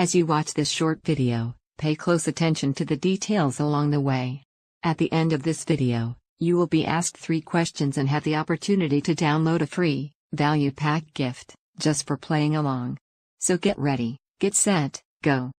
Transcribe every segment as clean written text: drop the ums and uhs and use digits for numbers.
As you watch this short video, pay close attention to the details along the way. At the end of this video, you will be asked 3 questions and have the opportunity to download a free, value-packed gift, just for playing along. So get ready, get set, go.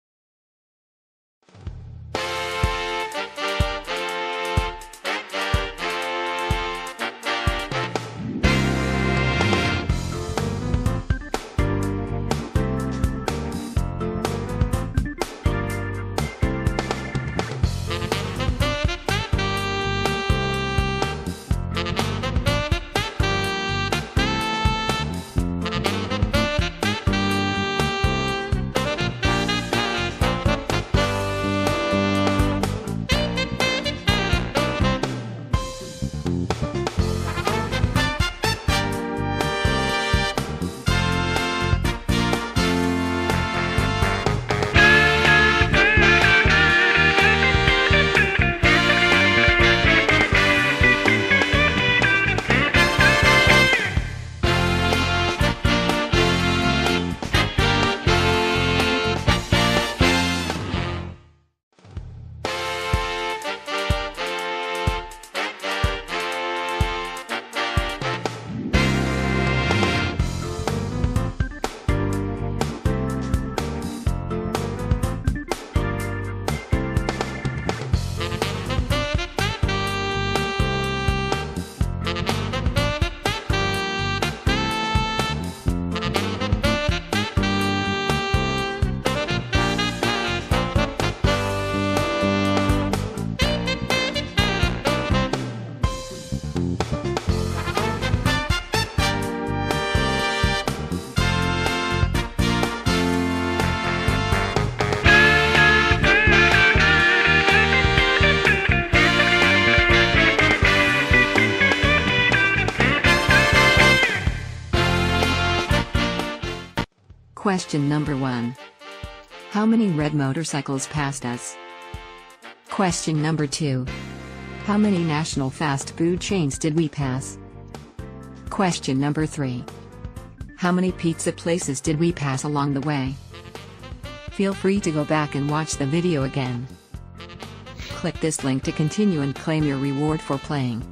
Question number 1. How many red motorcycles passed us? Question number 2. How many national fast food chains did we pass? Question number 3. How many pizza places did we pass along the way? Feel free to go back and watch the video again. Click this link to continue and claim your reward for playing.